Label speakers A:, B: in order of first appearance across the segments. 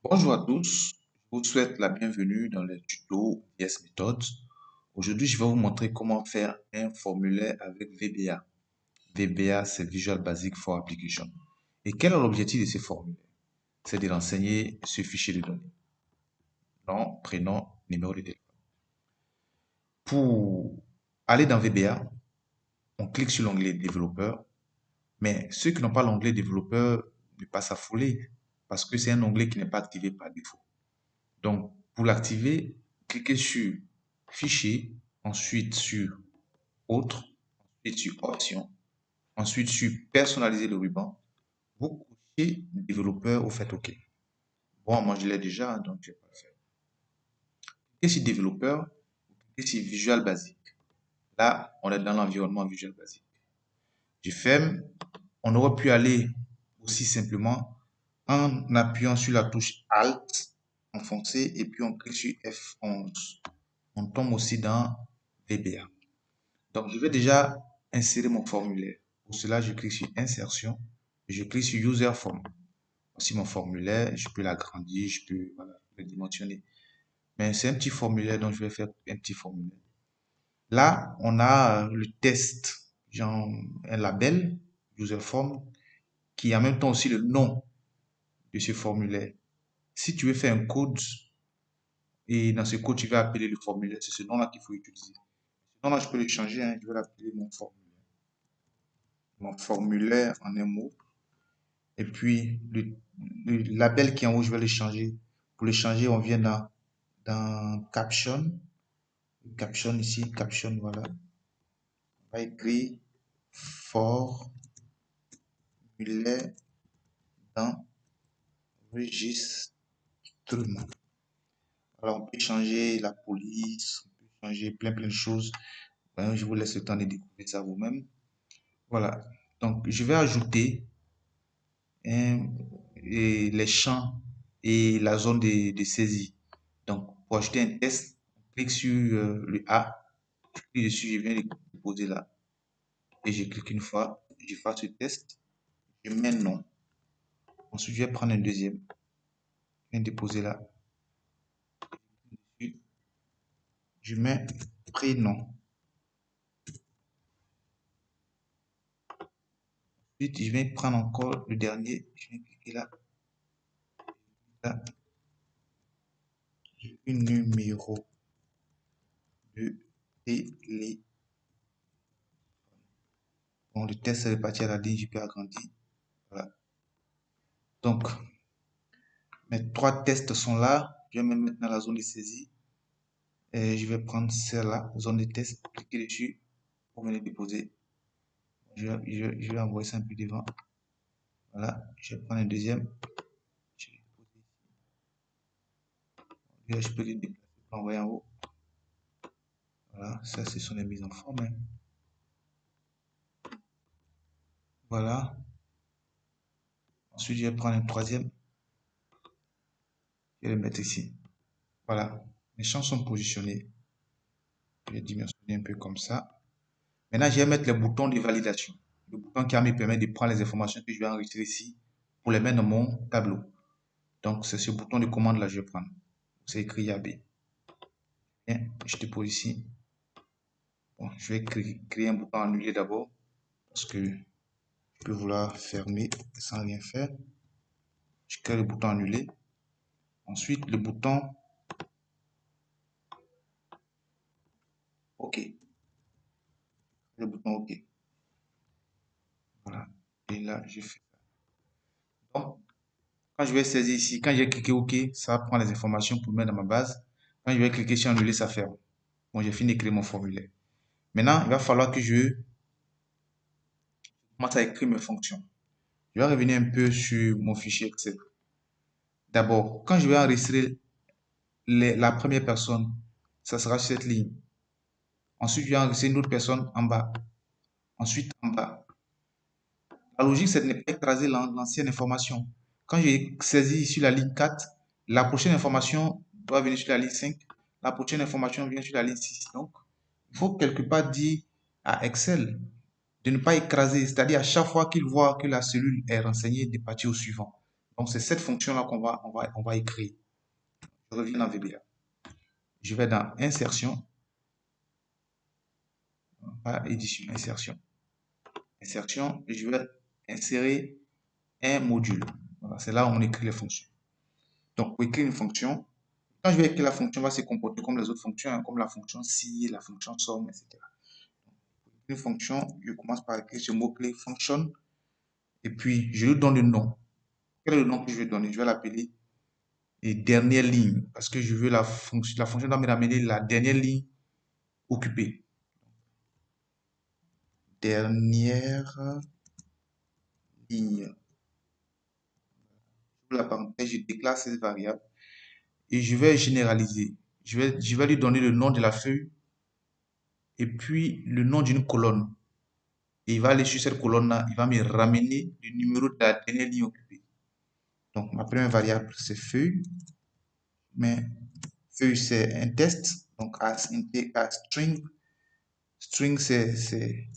A: Bonjour à tous, je vous souhaite la bienvenue dans le tuto VS Method. Aujourd'hui, je vais vous montrer comment faire un formulaire avec VBA. VBA, c'est Visual Basic for Application. Et quel est l'objectif de ce formulaire? C'est de renseigner ce fichier de données. Nom, prénom, numéro de téléphone. Pour aller dans VBA, on clique sur l'onglet développeur. Mais ceux qui n'ont pas l'onglet développeur ne pas s'affoler parce que c'est un onglet qui n'est pas activé par défaut. Donc, pour l'activer, cliquez sur Fichier, ensuite sur Autre, ensuite sur Options, ensuite sur Personnaliser le ruban. Vous cochez Développeur, vous faites OK. Bon, moi je l'ai déjà, donc je vais pas le faire. Cliquez sur Développeur, cliquez sur Visual Basic. Là, on est dans l'environnement Visual Basic. Je ferme. On aurait pu aller aussi simplement en appuyant sur la touche Alt, enfoncé, et puis on clique sur F11. On tombe aussi dans VBA. Donc, je vais déjà insérer mon formulaire. Pour cela, je clique sur Insertion et je clique sur User Form. Voici mon formulaire. Je peux l'agrandir, je peux le dimensionner. Mais c'est un petit formulaire, donc je vais faire un petit formulaire. Là, on a le test, genre un label, User Form, qui est en même temps aussi le nom de ce formulaire. Si tu veux faire un code, et dans ce code, tu vas appeler le formulaire, c'est ce nom-là qu'il faut utiliser. Ce nom-là, je peux le changer, hein, je vais l'appeler mon formulaire. Mon formulaire en un mot. Et puis, le label qui est en haut, je vais le changer. Pour le changer, on vient dans Caption. Caption ici, Caption, voilà. On va écrire formulaire d'enregistrement. Alors, on peut changer la police, on peut changer plein de choses. Ben, je vous laisse le temps de découvrir ça vous-même. Voilà. Donc, je vais ajouter et les champs et la zone de saisie. Donc, pour ajouter un test, on clique sur le A, je clique dessus, je viens le déposer là. Et je clique une fois, je fais ce test, je mets non. Ensuite, je vais prendre un deuxième, je viens déposer là. Je mets prénom. Ensuite, je vais prendre encore le dernier, je vais cliquer là. Là, un numéro de téléphone. Bon, le test est reparti à la ligne, je peux agrandir. Voilà. Donc, mes trois tests sont là. Je vais me mettre dans la zone de saisie. Et je vais prendre celle-là, zone de test, cliquer dessus pour me les déposer. Je vais envoyer ça un peu devant. Voilà, je vais prendre un deuxième. Je peux les déplacer pour envoyer en haut. Voilà, ça ce sont les mises en forme. Voilà. Ensuite, je vais prendre un troisième. Je vais le mettre ici. Voilà, les champs sont positionnés. Je vais dimensionner un peu comme ça. Maintenant, je vais mettre le bouton de validation. Le bouton qui va me permettre de prendre les informations que je vais enregistrer ici pour les mettre dans mon tableau. Donc, c'est ce bouton de commande là que je vais prendre. C'est écrit YAB. Bien, je dépose ici. Bon, je vais créer un bouton annuler d'abord parce que je peux vouloir fermer sans rien faire. Je crée le bouton annuler. Ensuite, le bouton OK. Le bouton OK. Voilà. Et là, je fais ça. Donc, quand je vais saisir ici, quand j'ai cliqué OK, ça prend les informations pour mettre dans ma base. Quand je vais cliquer sur annuler, ça ferme. Bon, j'ai fini d'écrire mon formulaire. Maintenant, il va falloir que je commence à écrire mes fonctions. Je vais revenir un peu sur mon fichier Excel. D'abord, quand je vais enregistrer la première personne, ça sera sur cette ligne. Ensuite, je vais enregistrer une autre personne en bas. Ensuite, en bas. La logique, c'est de ne pas écraser l'ancienne information. Quand j'ai saisi sur la ligne 4, la prochaine information doit venir sur la ligne 5. La prochaine information vient sur la ligne 6. Donc, il faut quelque part dire à Excel de ne pas écraser. C'est-à-dire à chaque fois qu'il voit que la cellule est renseignée, de partir au suivant. Donc, c'est cette fonction-là on va écrire. Je reviens dans VBA. Je vais dans Insertion, pas Édition, Insertion. Insertion, et je vais insérer un module. Voilà, c'est là où on écrit les fonctions. Donc, pour écrire une fonction, quand je vais écrire la fonction, elle va se comporter comme les autres fonctions, hein, comme la fonction si, la fonction somme, etc. Une fonction, je commence par écrire ce mot-clé function, et puis je lui donne le nom. Quel est le nom que je vais donner? Je vais l'appeler dernière ligne, parce que je veux la fonction doit me ramener la dernière ligne occupée. Dernière ligne. Pour la parenthèse, je déclare cette variable et je vais généraliser. Je vais lui donner le nom de la feuille et puis le nom d'une colonne. Et il va aller sur cette colonne-là, il va me ramener le numéro de la dernière ligne occupée. Donc, ma première variable, c'est feuille. Mais feuille, c'est un test. Donc, as string. String, c'est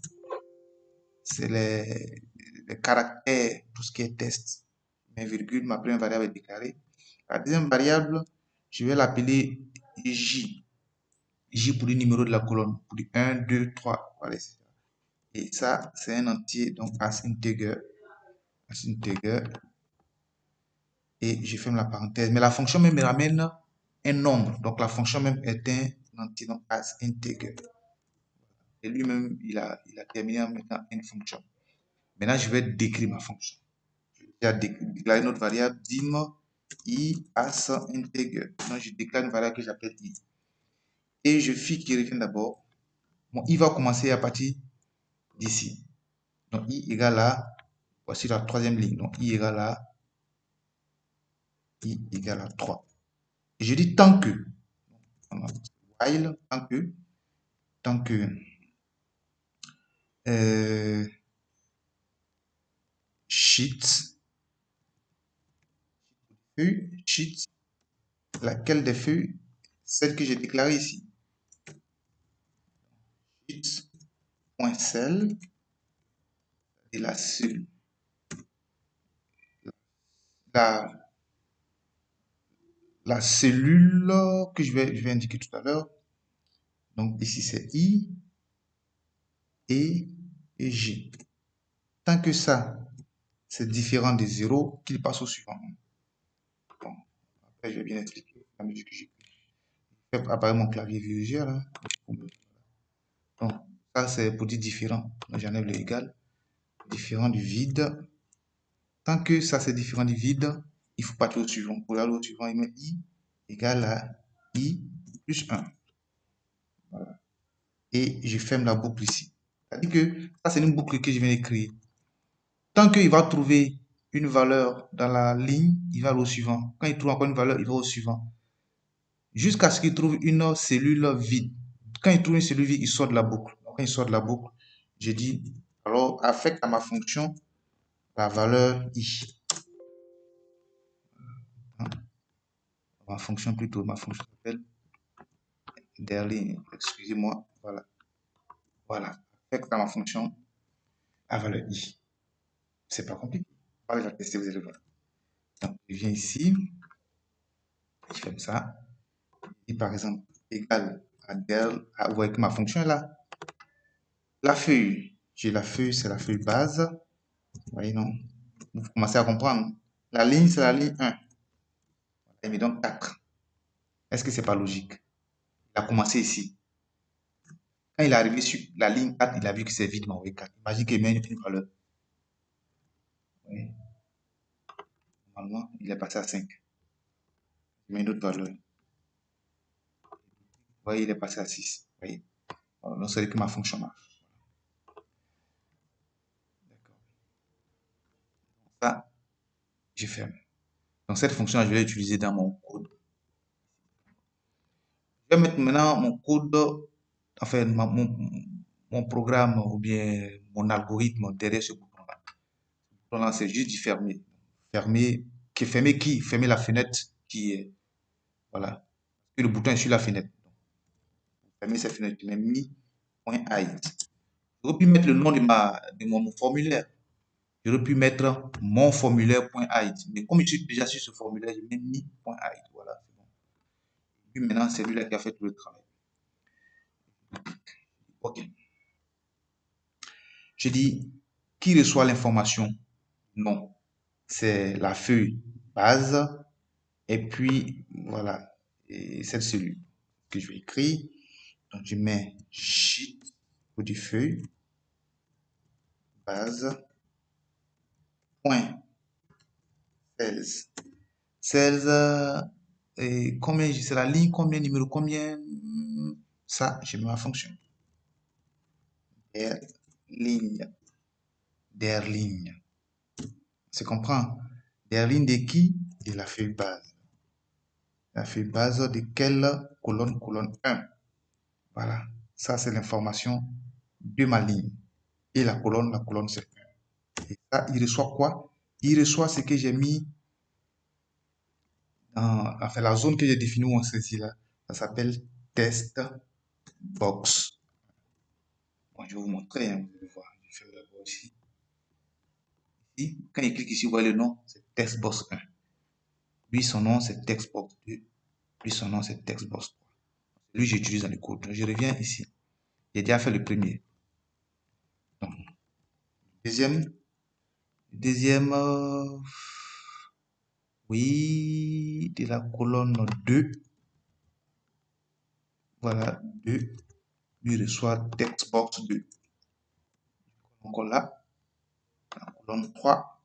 A: les caractères, tout ce qui est test. Mes virgules, ma première variable est déclarée. La deuxième variable, je vais l'appeler J. J pour le numéro de la colonne. Pour le 1, 2, 3. Voilà. Et ça, c'est un entier, donc as integer. As integer. Et je ferme la parenthèse. Mais la fonction même me ramène un nombre. Donc la fonction même est un entier, donc as integer. Et lui-même, il a terminé en mettant une fonction. Maintenant, je vais décrire ma fonction. Je vais déclarer notre variable dim i as integer. Donc, je déclare une variable que j'appelle i. Et je fais qu'il revienne d'abord. Bon, i va commencer à partir d'ici. Donc, i égale à, voici la troisième ligne. Donc, i égale à 3. Et je dis tant que, while, tant que, sheet, sheet, laquelle des feuilles, celle que j'ai déclarée ici. Sheet.cell et la cellule que je vais indiquer tout à l'heure. Donc ici c'est I et J. Tant que ça, c'est différent de 0, qu'il passe au suivant. Bon, après je vais bien expliquer la mesure que j'ai fait apparaître mon clavier visuel. Hein. Donc ça c'est pour dire différent. J'enlève le égal. Différent du vide. Tant que ça c'est différent du vide, il faut partir au suivant. Pour aller au suivant, il met I égale à I plus 1. Voilà. Et je ferme la boucle ici. C'est-à-dire que ça, c'est une boucle que je viens d'écrire. Tant qu'il va trouver une valeur dans la ligne, il va au suivant. Quand il trouve encore une valeur, il va au suivant. Jusqu'à ce qu'il trouve une cellule vide. Quand il trouve une cellule vide, il sort de la boucle. Donc, quand il sort de la boucle, je dis, alors, affecte à ma fonction la valeur i. Hein? Ma fonction plutôt, ma fonction s'appelle derline. Excusez-moi, voilà. Voilà. Affecte à ma fonction la valeur i. C'est pas compliqué. On va la tester, vous allez voir. Donc, je viens ici, je fais ça. Et par exemple, égal à del, vous voyez que ma fonction est là. La feuille, j'ai la feuille, c'est la feuille base. Vous voyez, non? Vous commencez à comprendre. La ligne, c'est la ligne 1. Il met donc 4. Est-ce que c'est pas logique? Il a commencé ici. Quand il est arrivé sur la ligne 4, il a vu que c'est vide, mais envoyé 4. Imagine qu'il met une valeur. Oui. Normalement, il est passé à 5. Il met une autre valeur. Vous voyez, il est passé à 6. Vous voyez? Donc, c'est que ma fonction marche. D'accord. Ça, je ferme. Donc, cette fonction, je vais l'utiliser dans mon code. Je vais mettre maintenant mon code, enfin, mon programme ou bien mon algorithme derrière ce bouton-là. Ce bouton-là, c'est juste de fermer. Fermer la fenêtre qui est. Voilà. Et le bouton est sur la fenêtre. Fermer cette fenêtre. Je mets mi.hide. J'aurais pu mettre le nom de mon formulaire. J'aurais pu mettre mon formulaire.hide. Mais comme je suis déjà sur ce formulaire, je mets mi.hide. Voilà. Puis maintenant, c'est lui-là qui a fait tout le travail. OK. Je dis, qui reçoit l'information? Non. C'est la feuille base. Et puis, voilà. Et cette cellule que je vais écrire. Donc, je mets sheet ou du feuille base point 16. 16, et combien, c'est la ligne, combien, numéro, combien, ça, je mets ma fonction. Der ligne. Der ligne. Tu comprends? Der ligne de qui? De la feuille base. La feuille base de quelle colonne? Colonne 1. Voilà. Ça, c'est l'information de ma ligne. Et la colonne, c'est 1. Et ça, il reçoit quoi? Il reçoit ce que j'ai mis enfin, la zone que j'ai définie où on saisit là. Ça s'appelle test box. Bon, je vais vous montrer, hein, vous allez voir. Je vais d'abord ici. Ici, quand il clique ici, vous voyez le nom, c'est textbox 1. Lui, son nom, c'est textbox 2. Lui, son nom, c'est textbox 3. Lui, j'utilise dans le code. Donc, je reviens ici. J'ai déjà fait le premier. Donc, deuxième, oui, de la colonne 2. Voilà, 2. Lui reçoit textbox 2. Encore là, la colonne 3.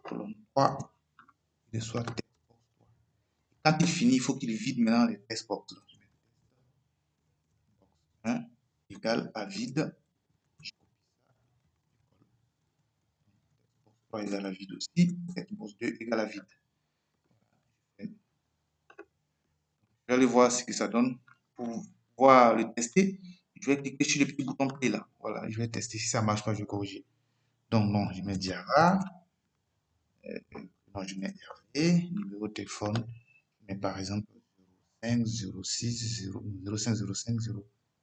A: Colonne 3, il reçoit textbox 3. Quand il finit, il faut qu'il vide maintenant les textbox. Donc, je mets textbox 1 égale à vide. Je copie textbox 3 égale à vide aussi. Textbox 2 égale à vide. Je vais aller voir ce que ça donne. Pour pouvoir le tester, je vais cliquer sur le petit bouton play là. Voilà, je vais tester. Si ça marche pas, je vais corriger. Donc, non, je mets Diarra. Non, je mets Hervé. Numéro de téléphone. Mais par exemple, 05 06 05 05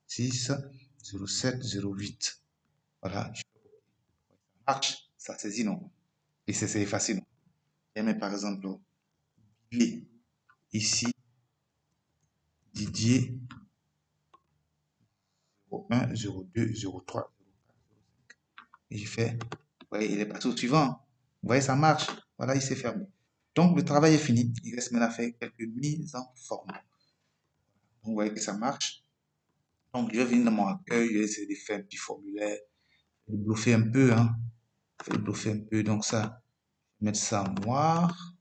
A: 06 07 08. Voilà. Ça marche. Ça saisit, non? Et c'est effacé, non? Je mets par exemple, ici, Didier 01 02 03. Et je fais, vous voyez, il est parti au suivant. Vous voyez, ça marche. Voilà, il s'est fermé. Donc, le travail est fini. Il reste maintenant à faire quelques mises en forme. Donc, vous voyez que ça marche. Donc, je vais venir dans mon accueil, je vais essayer de faire un petit formulaire, de bluffer un peu, hein. Je vais bluffer un peu. Donc, ça, je vais mettre ça en noir.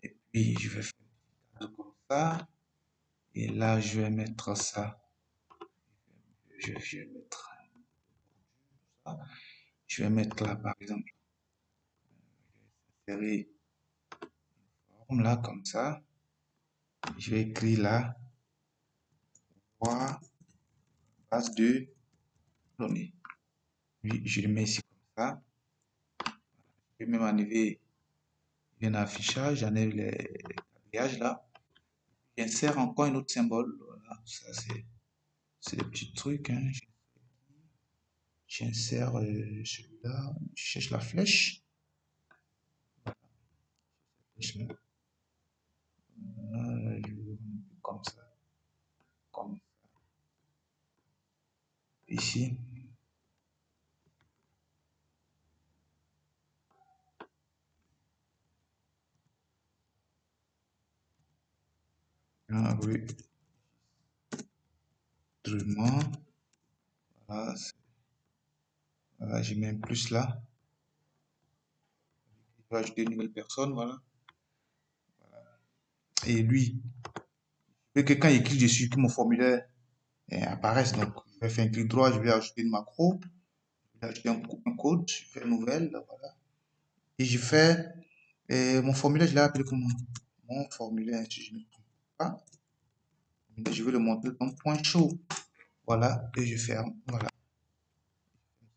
A: Et puis, je vais faire comme ça. Et là, je vais mettre ça. Je vais mettre ça. Je vais mettre là, par exemple, une forme là, comme ça. Je vais écrire là, base de données. Puis, je le mets ici comme ça. Je vais même enlever un affichage, j'enlève les habillage là. J'insère encore un autre symbole. Voilà, ça c'est des petits trucs. Hein. J'insère celui-là. Je cherche la flèche. Comme ça. Comme ici. Enregistrement. Voilà, voilà, j'ai mis un plus là. Je vais ajouter une nouvelle personne. Voilà. Et lui, je veux que quand il clique dessus, que mon formulaire apparaisse. Donc, je vais faire un clic droit, je vais ajouter une macro. Je vais ajouter un code. Je fais nouvelle. Voilà. Et je fais mon formulaire, je l'ai appelé comment? Mon formulaire, si je ne me trompe pas. Je vais le montrer comme point chaud. Voilà, et je ferme. Voilà.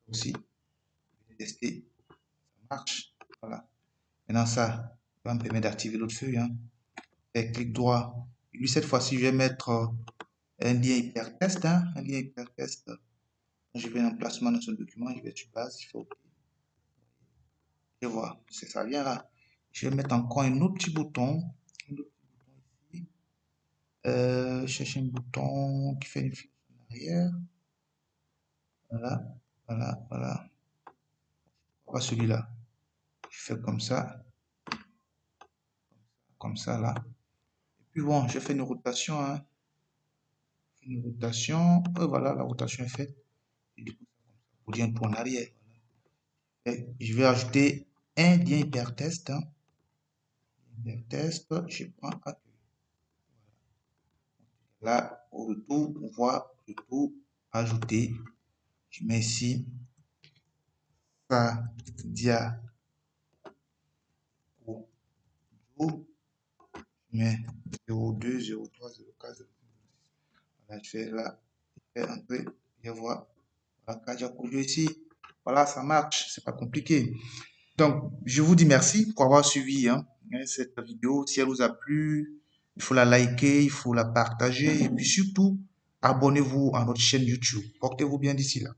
A: Aussi, je vais tester. Ça marche. Voilà. Maintenant, ça va me permettre d'activer l'autre feuille. Hein. Et clic droit. Et lui, cette fois-ci, je vais mettre un lien hypertest. Hein. Un lien hypertest. Je vais en placement dans ce document. Je vais sur base. Je fais OK. Je vois, ça vient là. Je vais mettre encore un autre petit bouton. Un autre petit bouton ici. Chercher un bouton qui fait une flèche en arrière. Voilà, voilà, voilà. Pas celui-là. Je fais comme ça là. Et puis bon, je fais une rotation, hein. Une rotation. Voilà, la rotation est faite. Et du coup, ça revient un peu en arrière. Et je vais ajouter un lien hypertest, hein. Hypertest, je prends accueil. Là, au retour, on voit le tout ajouter. Je mets ici ça dia au jour. Je mets 02, 03, 04, 05. Voilà, je fais là, je fais entrer, je vois. Voilà, Kaja Kojo ici. Voilà, ça marche, c'est pas compliqué. Donc, je vous dis merci pour avoir suivi hein, cette vidéo. Si elle vous a plu, il faut la liker, il faut la partager et puis surtout, abonnez-vous à notre chaîne YouTube. Portez-vous bien d'ici là.